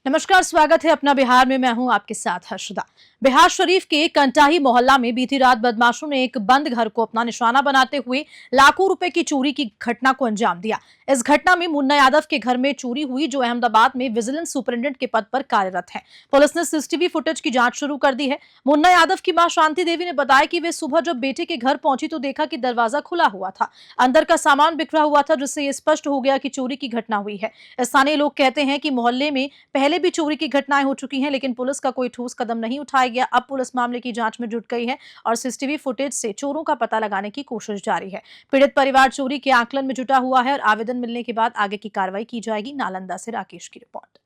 नमस्कार, स्वागत है अपना बिहार में। मैं हूं आपके साथ हर्षदा। बिहार शरीफ के कंटाही मोहल्ला में बीती रात बदमाशों ने एक बंद घर को अपना निशाना बनाते हुए लाखों रुपए की चोरी की घटना को अंजाम दिया। इस घटना में मुन्ना यादव के घर में चोरी हुई, जो अहमदाबाद में विजिलेंस सुपरिटेंडेंट के पद पर कार्यरत है। पुलिस ने सीसीटीवी फुटेज की जांच शुरू कर दी है। मुन्ना यादव की मां शांति देवी ने बताया कि वे सुबह जब बेटे के घर पहुंची तो देखा कि दरवाजा खुला हुआ था, अंदर का सामान बिखरा हुआ था, जिससे ये स्पष्ट हो गया कि चोरी की घटना हुई है। स्थानीय लोग कहते हैं कि मोहल्ले में पहले भी चोरी की घटनाएं हो चुकी हैं, लेकिन पुलिस का कोई ठोस कदम नहीं उठाया गया। अब पुलिस मामले की जांच में जुट गई है और सीसीटीवी फुटेज से चोरों का पता लगाने की कोशिश जारी है। पीड़ित परिवार चोरी के आकलन में जुटा हुआ है और आवेदन मिलने के बाद आगे की कार्रवाई की जाएगी। नालंदा से राकेश की रिपोर्ट।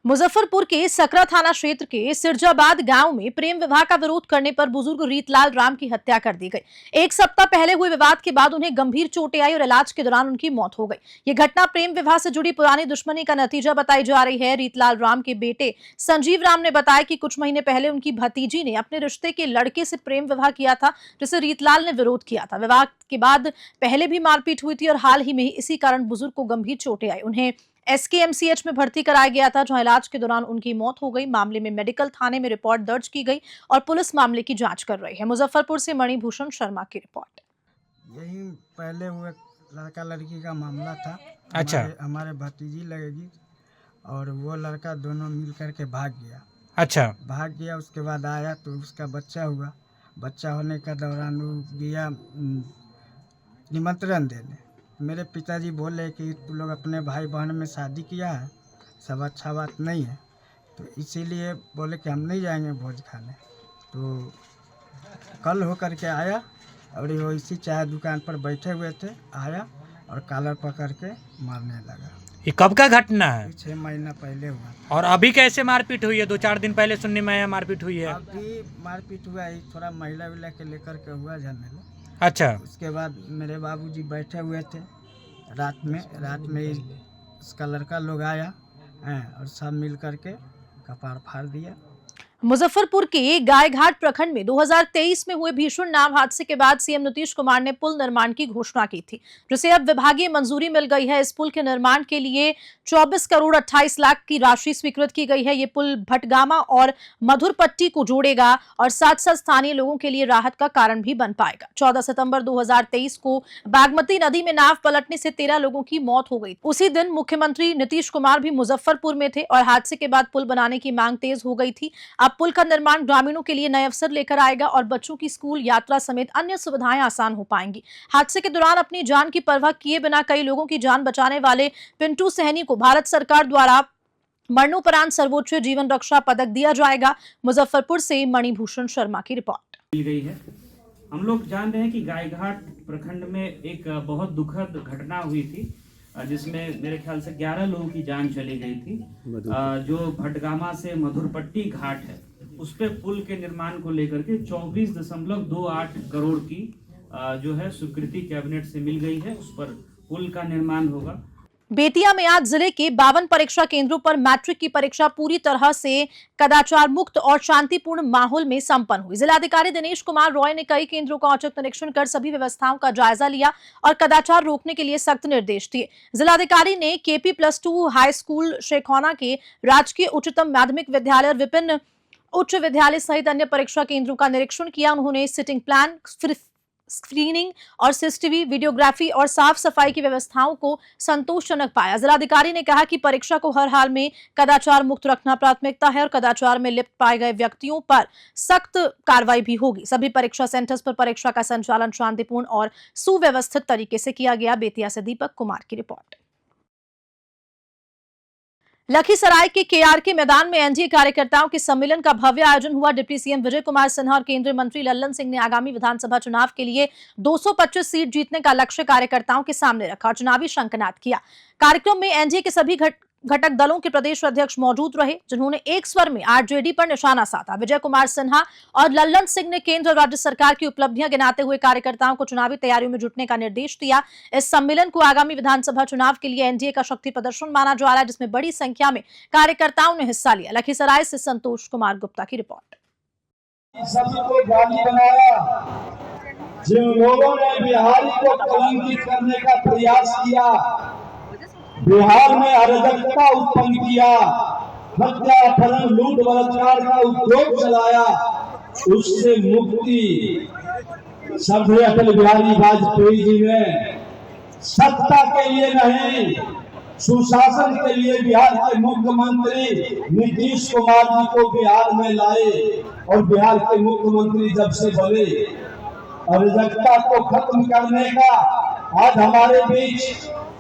मुजफ्फरपुर के सकरा थाना क्षेत्र के सिरजाबाद गांव में प्रेम विवाह का विरोध करने पर बुजुर्ग रीतलाल राम की हत्या कर दी गई। एक सप्ताह पहले हुए विवाद के बाद उन्हें गंभीर चोटें आई और इलाज के दौरान उनकी मौत हो गई। ये घटना प्रेम विवाह से जुड़ी पुरानी दुश्मनी का नतीजा बताई जा रही है। रीतलाल राम के बेटे संजीव राम ने बताया कि कुछ महीने पहले उनकी भतीजी ने अपने रिश्ते के लड़के से प्रेम विवाह किया था, जिसे रीतलाल ने विरोध किया था। विवाह के बाद पहले भी मारपीट हुई थी और हाल ही में इसी कारण बुजुर्ग को गंभीर चोटें आई। उन्हें एसकेएमसीएच में भर्ती कराया गया था, जहां इलाज के दौरान उनकी मौत हो गई। मामले में मेडिकल थाने में रिपोर्ट दर्ज की गई और पुलिस मामले की जांच कर रही है। मुजफ्फरपुर से मणिभूषण शर्मा की रिपोर्ट। यही पहले हुए लड़का लड़की का मामला था। अच्छा। हमारे भतीजी लगेगी और वो लड़का दोनों मिल करके भाग गया। अच्छा। भाग गया, उसके बाद आया तो उसका बच्चा हुआ। बच्चा होने का दौरान वो गया निमंत्रण देने। मेरे पिताजी बोले कि तू लोग अपने भाई बहन में शादी किया है, सब अच्छा बात नहीं है, तो इसीलिए बोले कि हम नहीं जाएंगे भोज खाने। तो कल हो करके आया और वो इसी चाय दुकान पर बैठे हुए थे, आया और कॉलर पकड़ के मारने लगा। ये कब का घटना है? 6 महीना पहले हुआ। और अभी कैसे मारपीट हुई है? 2-4 दिन पहले सुनने में आया मारपीट हुई है। अभी मारपीट हुआ है, थोड़ा महिला विला के लेकर के हुआ झमेला। अच्छा। उसके बाद मेरे बाबूजी बैठे हुए थे, रात में इसका लड़का लोग आया और सब मिल करके कपार फाड़ दिया। मुजफ्फरपुर के गायघाट प्रखंड में 2023 में हुए भीषण नाव हादसे के बाद सीएम नीतीश कुमार ने पुल निर्माण की घोषणा की थी, जिसे अब विभागीय मंजूरी मिल गई है। इस पुल के निर्माण के लिए 24 करोड़ 28 लाख की राशि स्वीकृत की गई है। ये पुल भटगामा और मधुरपट्टी को जोड़ेगा और साथ साथ स्थानीय लोगों के लिए राहत का कारण भी बन पाएगा। 14 सितंबर 2023 को बागमती नदी में नाव पलटने से 13 लोगों की मौत हो गई। उसी दिन मुख्यमंत्री नीतीश कुमार भी मुजफ्फरपुर में थे और हादसे के बाद पुल बनाने की मांग तेज हो गई थी। अब पुल का निर्माण ग्रामीणों के लिए नए अवसर लेकर आएगा और बच्चों की स्कूल यात्रा समेत अन्य सुविधाएं आसान हो पाएंगी। हादसे के दौरान अपनी जान की परवाह किए बिना कई लोगों की जान बचाने वाले पिंटू सहनी को भारत सरकार द्वारा मरणोपरांत सर्वोच्च जीवन रक्षा पदक दिया जाएगा। मुजफ्फरपुर से मणिभूषण शर्मा की रिपोर्ट। मिल गई है। हम लोग जान रहे हैं कि गायघाट प्रखंड में एक बहुत दुखद घटना हुई थी, जिसमें मेरे ख्याल से 11 लोगों की जान चली गई थी। जो भटगामा से मधुरपट्टी घाट है, उस पे पुल के निर्माण को लेकर के 24.28 करोड़ की जो है स्वीकृति कैबिनेट से मिल गई है। उस पर पुल का निर्माण होगा। बेतिया में आज जिले के 52 परीक्षा केंद्रों पर मैट्रिक की परीक्षा पूरी तरह से कदाचार मुक्त और शांतिपूर्ण माहौल में संपन्न हुई। जिलाधिकारी दिनेश कुमार रॉय ने कई केंद्रों का औचक निरीक्षण कर सभी व्यवस्थाओं का जायजा लिया और कदाचार रोकने के लिए सख्त निर्देश दिए। जिलाधिकारी ने KP+2 हाई स्कूल शेखौना के राजकीय उच्चतम माध्यमिक विद्यालय और विभिन्न उच्च विद्यालय सहित अन्य परीक्षा केंद्रों का निरीक्षण किया। उन्होंने सिटिंग प्लान, स्क्रीनिंग और सीसीटीवी, वीडियोग्राफी और साफ सफाई की व्यवस्थाओं को संतोषजनक पाया। जिलाधिकारी ने कहा कि परीक्षा को हर हाल में कदाचार मुक्त रखना प्राथमिकता है और कदाचार में लिप्त पाए गए व्यक्तियों पर सख्त कार्रवाई भी होगी। सभी परीक्षा सेंटर्स पर परीक्षा का संचालन शांतिपूर्ण और सुव्यवस्थित तरीके से किया गया। बेतिया से दीपक कुमार की रिपोर्ट। लखीसराय के KRK मैदान में एनडीए कार्यकर्ताओं के सम्मेलन का भव्य आयोजन हुआ। डिप्टी सीएम विजय कुमार सिन्हा और केंद्रीय मंत्री लल्लन सिंह ने आगामी विधानसभा चुनाव के लिए 225 सीट जीतने का लक्ष्य कार्यकर्ताओं के सामने रखा और चुनावी शंखनाद किया। कार्यक्रम में एनडीए के सभी घटक दलों के प्रदेश अध्यक्ष मौजूद रहे, जिन्होंने एक स्वर में आरजेडी पर निशाना साधा। विजय कुमार सिन्हा और लल्लन सिंह ने केंद्र और राज्य सरकार की उपलब्धियां गिनाते हुए कार्यकर्ताओं को चुनावी तैयारियों में जुटने का निर्देश दिया। इस सम्मेलन को आगामी विधानसभा चुनाव के लिए एनडीए का शक्ति प्रदर्शन माना जा रहा है, जिसमें बड़ी संख्या में कार्यकर्ताओं ने हिस्सा लिया। लखीसराय से संतोष कुमार गुप्ता की रिपोर्ट। सभी को गाली बनाया, जिन लोगों ने बिहारी को कलंकित करने का प्रयास किया, बिहार में अराजकता उत्पन्न किया, हत्या अपहरण लूट बलात्कार का उद्योग चलाया, उससे मुक्ति समझे अटल बिहारी वाजपेयी जी ने सत्ता के लिए नहीं, सुशासन के लिए बिहार के मुख्यमंत्री नीतीश कुमार जी को बिहार में लाए और बिहार के मुख्यमंत्री जब से बने अराजकता को खत्म करने का आज हमारे बीच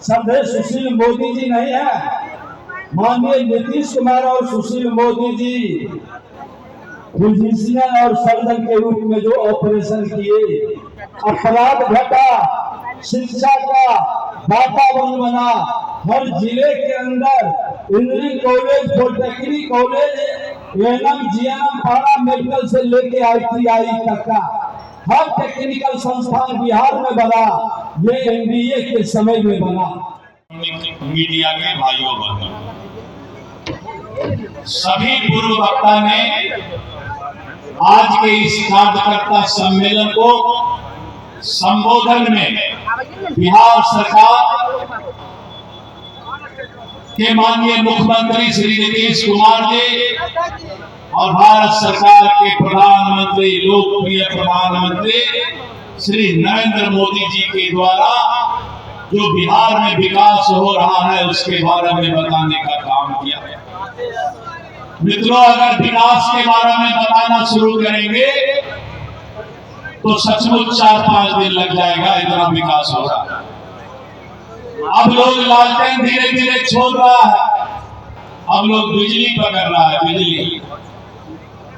समझे सुशील मोदी जी नहीं है। माननीय नीतीश कुमार और सुशील मोदी जी फिजिशियन और सर्जन के रूप में जो ऑपरेशन किए, अपराध घटा, शिक्षा का वातावरण बना, हर जिले के अंदर engineering college, polytechnic college, ANM, GNM, पारा मेडिकल से लेके ITI तक का हर टेक्निकल संस्थान बिहार में बना, ये एनडीए के समय में बना। मीडिया के भाइयों बहनों, सभी पूर्व वक्ता ने आज के इस कार्यकर्ता सम्मेलन को संबोधन में बिहार सरकार के माननीय मुख्यमंत्री श्री नीतीश कुमार जी और भारत सरकार के प्रधानमंत्री, लोकप्रिय प्रधानमंत्री श्री नरेंद्र मोदी जी के द्वारा जो बिहार में विकास हो रहा है उसके बारे में बताने का काम किया है। मित्रों, अगर विकास के बारे में बताना शुरू करेंगे तो सचमुच 4-5 दिन लग जाएगा, इतना विकास हो रहा है। अब लोग लालटेन धीरे धीरे छोड़ रहा है, अब लोग बिजली पकड़ रहा है। बिजली,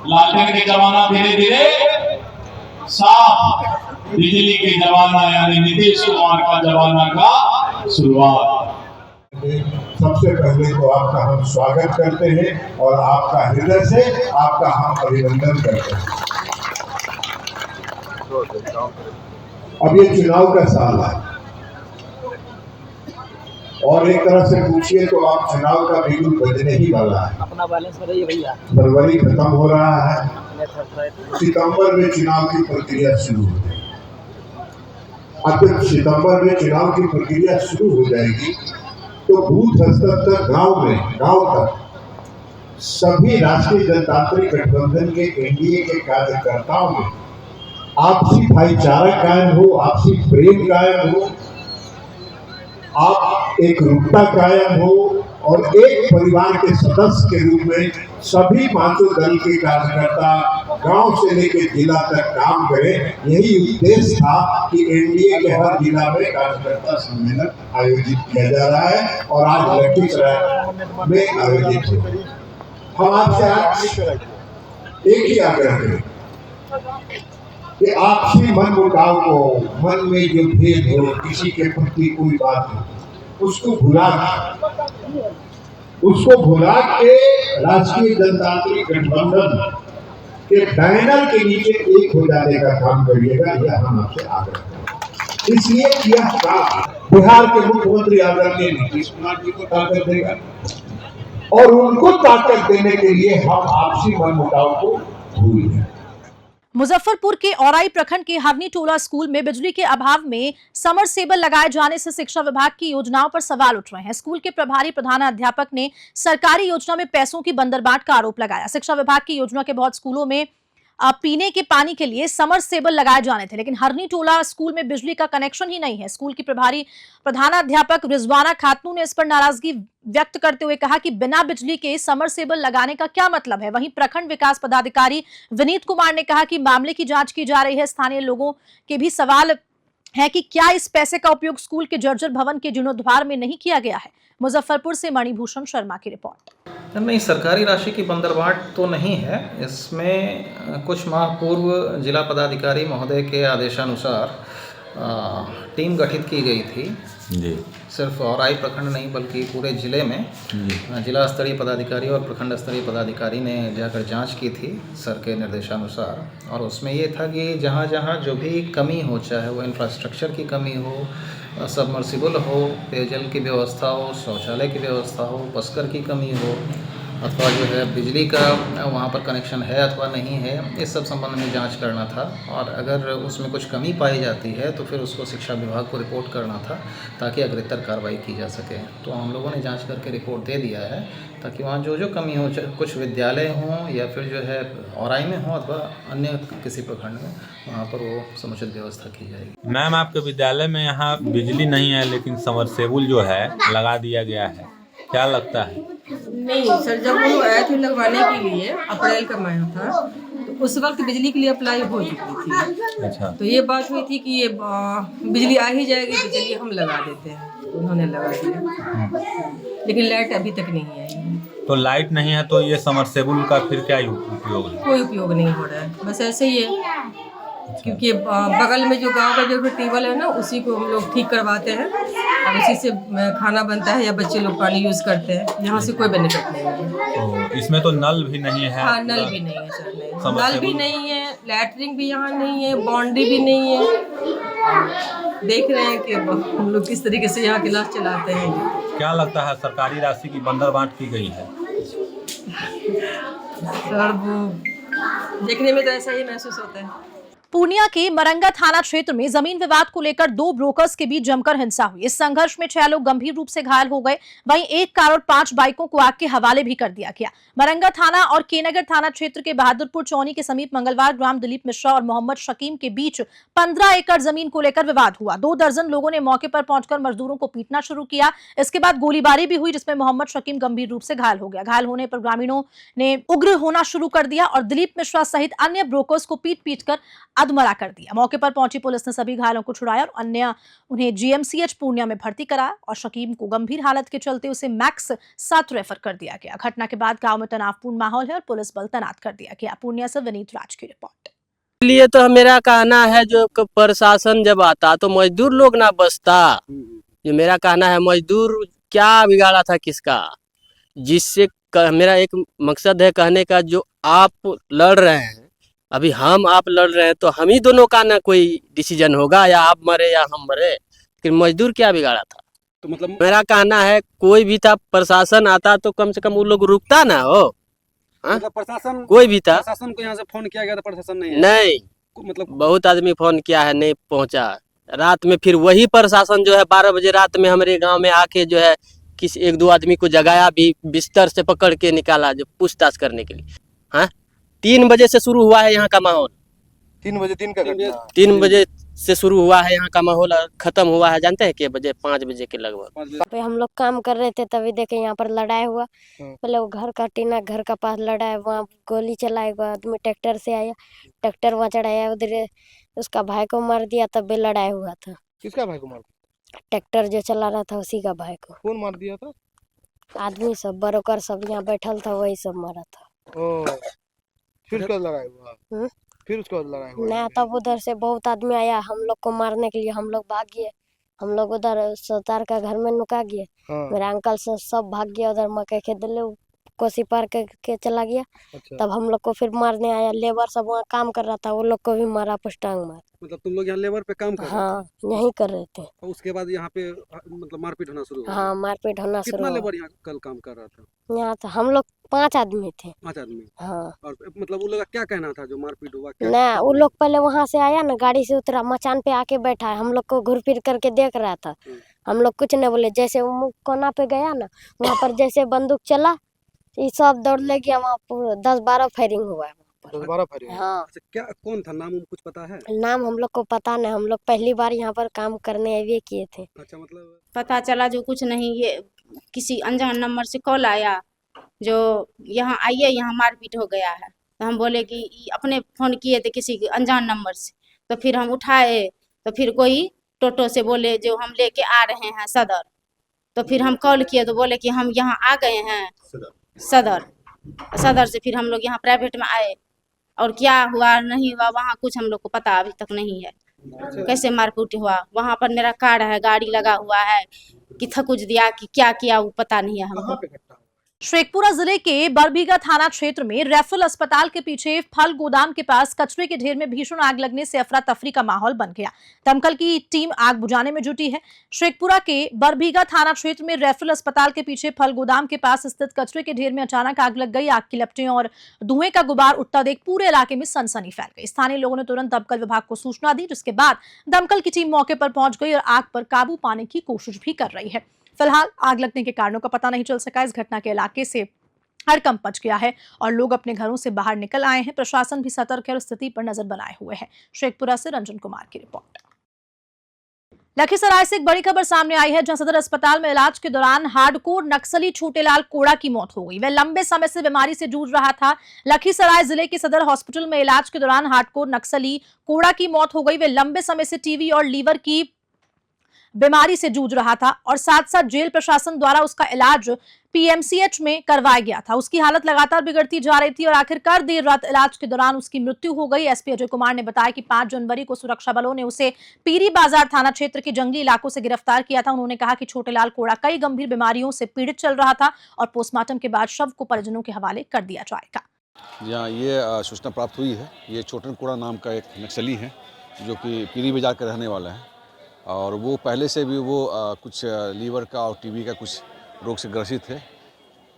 लालटेन के जमाना धीरे धीरे साफ बिजली के जमाना यानी नीतीश कुमार का जमाना का शुरुआत। सबसे पहले तो आपका हम स्वागत करते हैं और आपका हृदय से आपका हम अभिनंदन करते हैं। अब ये चुनाव का साल है और एक तरह से पूछिए तो आप चुनाव का बिल्कुल बजने ही वाला है। अपना बैलेंस बताइए भैया। फरवरी खत्म हो रहा है, सितंबर में चुनाव की प्रक्रिया शुरू हो जाएगी। अब जब सितंबर में चुनाव की प्रक्रिया शुरू हो जाएगी तो बूथ स्तर तक, गांव तक सभी राष्ट्रीय जनतांत्रिक गठबंधन के एनडीए के कार्यकर्ताओं में आपसी भाईचारा कायम हो, आपसी प्रेम कायम हो, आप एक रूपता कायम हो और एक परिवार के सदस्य के रूप में सभी पांचों दल के कार्यकर्ता गांव से लेकर जिला तक काम करें। यही उद्देश्य था कि एनडीए के हर जिला में कार्यकर्ता सम्मेलन आयोजित किया जा रहा है और आज लखीसराय में आयोजित हो। हम आपसे आज एक ही आग्रह करें कि आपसी मन मुटाव को, मन में जो भेद हो, किसी के प्रति कोई बात हो, उसको भुला के राष्ट्रीय जनतांत्रिक गठबंधन के बैनर के नीचे एक हो जाने का काम करिएगा, यह हम आपसे आग्रह करें। इसलिए यह काम बिहार के मुख्यमंत्री आदरणीय नीतीश कुमार जी को ताकत देगा और उनको ताकत देने के लिए हम आपसी मन मुटाव को भूल जाए। मुजफ्फरपुर के औराई प्रखंड के हवनी टोला स्कूल में बिजली के अभाव में समरसेबल लगाए जाने से शिक्षा विभाग की योजनाओं पर सवाल उठ रहे हैं। स्कूल के प्रभारी प्रधानाध्यापक ने सरकारी योजना में पैसों की बंदरबाट का आरोप लगाया। शिक्षा विभाग की योजना के बहुत स्कूलों में पीने के पानी के लिए समरसेबल लगाए जाने थे, लेकिन हरनी टोला स्कूल में बिजली का कनेक्शन ही नहीं है। स्कूल की प्रभारी प्रधानाध्यापक रिजवाना खातून ने इस पर नाराजगी व्यक्त करते हुए कहा कि बिना बिजली के समरसेबल लगाने का क्या मतलब है। वहीं प्रखंड विकास पदाधिकारी विनीत कुमार ने कहा कि मामले की जांच की जा रही है। स्थानीय लोगों के भी सवाल है कि क्या इस पैसे का उपयोग स्कूल के जर्जर भवन के जीर्णोद्धार में नहीं किया गया है। मुजफ्फरपुर से मणिभूषण शर्मा की रिपोर्ट। नहीं, सरकारी राशि की बंदरबाट तो नहीं है। इसमें कुछ माह पूर्व जिला पदाधिकारी महोदय के आदेशानुसार टीम गठित की गई थी जी। सिर्फ औराई प्रखंड नहीं बल्कि पूरे जिले में जिला स्तरीय पदाधिकारी और प्रखंड स्तरीय पदाधिकारी ने जाकर जांच की थी सर के निर्देशानुसार, और उसमें ये था कि जहाँ जहाँ जो भी कमी हो, चाहे वो इंफ्रास्ट्रक्चर की कमी हो, सबमर्सिबल हो, पेयजल की व्यवस्था हो, शौचालय की व्यवस्था हो, पस्कर की कमी हो, अथवा जो है बिजली का वहाँ पर कनेक्शन है अथवा नहीं है, इस सब संबंध में जांच करना था। और अगर उसमें कुछ कमी पाई जाती है तो फिर उसको शिक्षा विभाग को रिपोर्ट करना था ताकि अग्रतर कार्रवाई की जा सके। तो हम लोगों ने जांच करके रिपोर्ट दे दिया है ताकि वहाँ जो कमी हो, कुछ विद्यालय हों या फिर जो है औराई में हो अथवा अन्य किसी प्रखंड में, वहाँ पर वो समुचित व्यवस्था की जाएगी। मैम, आपके विद्यालय में यहाँ बिजली नहीं है लेकिन समरसेबुल जो है लगा दिया गया है, क्या लगता है? नहीं सर, जब वो आए थे लगवाने के लिए अप्रैल का महीना था, तो उस वक्त बिजली के लिए अप्लाई हो चुकी थी। अच्छा। तो ये बात हुई थी कि ये बिजली आ ही जाएगी तो चलिए हम लगा देते हैं, तो उन्होंने लगा दिया। लेकिन लाइट अभी तक नहीं आई। तो लाइट नहीं है तो ये समरसेबुल का फिर क्या उपयोग है? कोई उपयोग नहीं हो रहा है, बस ऐसे ही है। क्योंकि बगल में जो गांव का जो ट्यूबवेल है ना, उसी को हम लोग ठीक करवाते हैं और उसी से खाना बनता है या बच्चे लोग पानी यूज करते हैं। यहाँ से कोई बेनिफिट नहीं है। तो इसमें तो नल भी नहीं है? हाँ, नल भी नहीं है सर, नहीं। नल भी नहीं है, लैटरिन भी यहाँ नहीं है, बाउंड्री भी नहीं है। देख रहे हैं कि हम लोग किस तरीके से यहाँ क्लास चलाते हैं। क्या लगता है सरकारी राशि की बंदरबांट की गई है? सर वो देखने में तो ऐसा ही महसूस होता है। पूर्णिया के मरंगा थाना क्षेत्र में जमीन विवाद को लेकर 2 ब्रोकर्स के बीच जमकर हिंसा हुई। इस संघर्ष में 6 लोग गंभीर रूप से घायल हो गए। वहीं एक कार और 5 बाइकों को आग के हवाले भी कर दिया गया। मरंगा थाना और केनगर थाना क्षेत्र के बहादुरपुर चौनी के समीप मंगलवार ग्राम दिलीप मिश्रा और मोहम्मद शकीम के बीच 15 एकड़ जमीन को लेकर विवाद हुआ। 2 दर्जन लोगों ने मौके पर पहुंचकर मजदूरों को पीटना शुरू किया। इसके बाद गोलीबारी भी हुई, जिसमें मोहम्मद शकीम गंभीर रूप से घायल हो गया। घायल होने पर ग्रामीणों ने उग्र होना शुरू कर दिया और दिलीप मिश्रा सहित अन्य ब्रोकर्स को पीट कर अधमरा कर दिया। मौके पर पहुंची पुलिस ने सभी घायलों को छुड़ाया और उन्हें जीएमसीएच पूर्णिया में भर्ती कराया और शकीम को गंभीर हालत के चलते उसे मैक्स 7 रेफर कर दिया गया। घटना के बाद गांव में तनावपूर्ण माहौल है और पुलिस बल तैनात कर दिया गया। पूर्णिया से विनीत राज की रिपोर्ट। लिए तो मेरा कहना है जो प्रशासन जब आता तो मजदूर लोग ना बसता। जो मेरा कहना है, मजदूर क्या बिगाड़ा था किसका, जिससे मेरा एक मकसद है कहने का, जो आप लड़ रहे हैं, अभी हम आप लड़ रहे हैं तो हम ही दोनों का ना कोई डिसीजन होगा, या आप मरे या हम मरे। लेकिन मजदूर क्या बिगाड़ा था? तो मतलब मेरा कहना है कोई भी था, प्रशासन आता तो कम से कम वो लोग रुकता ना हो। मतलब प्रशासन कोई भी था, प्रशासन को यहाँ से फोन किया गया था, प्रशासन नहीं मतलब बहुत आदमी फोन किया है, नहीं पहुँचा। रात में फिर वही प्रशासन जो है 12 बजे रात में हमारे गाँव में आके जो है किसी 1-2 आदमी को जगाया, भी बिस्तर से पकड़ के निकाला जो पूछताछ करने के लिए। हाँ, 3 बजे से शुरू हुआ है यहाँ का माहौल। 3 बजे दिन का 3 बजे से शुरू हुआ है यहाँ का माहौल और खत्म हुआ है जानते हैं के बजे? 5 बजे के लगभग। पे हम लोग काम कर रहे थे तभी देखे यहाँ पर लड़ाई हुआ। पहले वो घर का टीना घर का पास लड़ाई, वहाँ गोली चलाई, आदमी ट्रैक्टर से आया, ट्रैक्टर वहाँ चढ़ाया, उधर उसका भाई को मार दिया, तब भी लड़ाई हुआ था। किसका भाई को मार दिया? ट्रैक्टर जो चला रहा था उसी का भाई को। कौन मार दिया था? आदमी सब बरोकर सब यहाँ बैठल था, वही सब मारा था। फिर उसका लड़ाई हुआ? फिर उसका लड़ाई हुआ नहीं, तब उधर से बहुत आदमी आया हम लोग को मारने के लिए। हम लोग भाग गए, हम लोग उधर सरदार का घर में नुका गए। मेरा अंकल सब भाग गया उधर, मकई खेत कोसी पार के चला गया। अच्छा। तब हम लोग को फिर मारने आया, लेबर सब वहाँ काम कर रहा था, वो लोग को भी मारा, पुष्टांग मार। मतलब तुम लोग यहाँ लेबर पे काम कर रहे थे? हाँ, यहीं कर रहे थे। और उसके बाद यहाँ पे मतलब मारपीट होना शुरू हुआ? हाँ, मारपीट होना शुरू हुआ। कितना लेबर यहाँ कल काम कर रहा था? यहाँ था हम लोग 5 आदमी थे। 5 आदमी? हाँ। और मतलब वो लोग का क्या कहना था जो मारपीट हुआ? ना, वो लोग पहले वहाँ से आया ना, गाड़ी से उतरा, मचान पे आके बैठा है, हम लोग को घूर फिर करके देख रहा था। हम लोग कुछ नहीं बोले। जैसे वो कोना पे गया ना, वहाँ पर जैसे बंदूक चला, ये सब दौड़ ले गया, वहाँ 10-12 फायरिंग हुआ है। 10-12 फायरिंग? हाँ। अच्छा, क्या कौन था, नाम कुछ पता है? नाम हम लोग को पता नहीं, हम लोग पहली बार यहाँ पर काम करने आए किए थे। अच्छा, मतलब पता चला जो कुछ नहीं, ये किसी अनजान नंबर से कॉल आया जो यहाँ आइए, यहाँ मारपीट हो गया है। तो हम बोले कि अपने फोन किए थे किसी अनजान नंबर से, तो फिर हम उठाए, तो फिर कोई टोटो से बोले जो हम लेके आ रहे हैं सदर। तो फिर हम कॉल किए तो बोले कि हम यहाँ आ गए हैं सदर से। फिर हम लोग यहाँ प्राइवेट में आए, और क्या हुआ नहीं हुआ वहाँ कुछ हम लोग को पता अभी तक नहीं है। कैसे मारपीट हुआ, वहाँ पर मेरा कार है, गाड़ी लगा हुआ है, कि थकुच दिया कि क्या किया वो पता नहीं है हमको। शेखपुरा जिले के बरबीघा थाना क्षेत्र में रैफल अस्पताल के पीछे फल गोदाम के पास कचरे के ढेर में भीषण आग लगने से अफरा तफरी का माहौल बन गया। दमकल की टीम आग बुझाने में जुटी है। शेखपुरा के बरबीघा थाना क्षेत्र में रैफल अस्पताल के पीछे फल गोदाम के पास स्थित कचरे के ढेर में अचानक आग लग गई। आग की लपटें और धुएं का गुबार उठता देख पूरे इलाके में सनसनी फैल गई। स्थानीय लोगों ने तुरंत दमकल विभाग को सूचना दी, जिसके बाद दमकल की टीम मौके पर पहुंच गई और आग पर काबू पाने की कोशिश भी कर रही है। फिलहाल आग लगने के कारणों का पता नहीं चल सका। इस घटना के इलाके से हड़कंप मच गया है और लोग अपने घरों से बाहर निकल आए हैं। प्रशासन भी सतर्क है और स्थिति पर नजर बनाए हुए है। शेखपुरा से रंजन कुमार की रिपोर्ट। लखीसराय से एक बड़ी खबर सामने आई है, जहां सदर अस्पताल में इलाज के दौरान हार्डकोर नक्सली छोटेलाल कोड़ा की मौत हो गई। वह लंबे समय से बीमारी से जूझ रहा था। लखीसराय जिले के सदर हॉस्पिटल में इलाज के दौरान हार्डकोर नक्सली कोड़ा की मौत हो गई। वह लंबे समय से टीबी और लीवर की बीमारी से जूझ रहा था और साथ साथ जेल प्रशासन द्वारा उसका इलाज पीएमसीएच में करवाया गया था। उसकी हालत लगातार बिगड़ती जा रही थी और आखिरकार देर रात इलाज के दौरान उसकी मृत्यु हो गई। एसपी अजय कुमार ने बताया कि 5 जनवरी को सुरक्षा बलों ने उसे पीरी बाजार थाना क्षेत्र के जंगली इलाकों से गिरफ्तार किया था। उन्होंने कहा कि छोटेलाल कोड़ा कई गंभीर बीमारियों से पीड़ित चल रहा था और पोस्टमार्टम के बाद शव को परिजनों के हवाले कर दिया जाएगा। यहाँ ये सूचना प्राप्त हुई है, ये छोटन कोड़ा नाम का एक नक्सली है जो कि पीरी बाजार के रहने वाला है और वो पहले से भी वो कुछ लीवर का और टीबी का कुछ रोग से ग्रसित थे।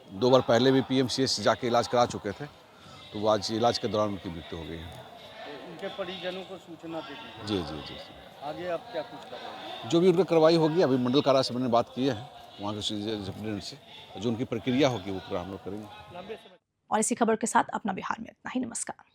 2 बार पहले भी पीएमसीएच जाके इलाज करा चुके थे, तो वो आज इलाज के दौरान उनकी मृत्यु हो गई है। तो उनके परिजनों को सूचना दे दी? जी जी जी। आगे आप क्या कुछ कर रहे हैं? जो भी उनकी कार्रवाई होगी, अभी मंडल कारा से मैंने बात की है वहाँ के सुप्रिटेंडेंट से, जो उनकी प्रक्रिया होगी वो पूरा हम लोग करेंगे। और इसी खबर के साथ अपना बिहार में इतना ही। नमस्कार।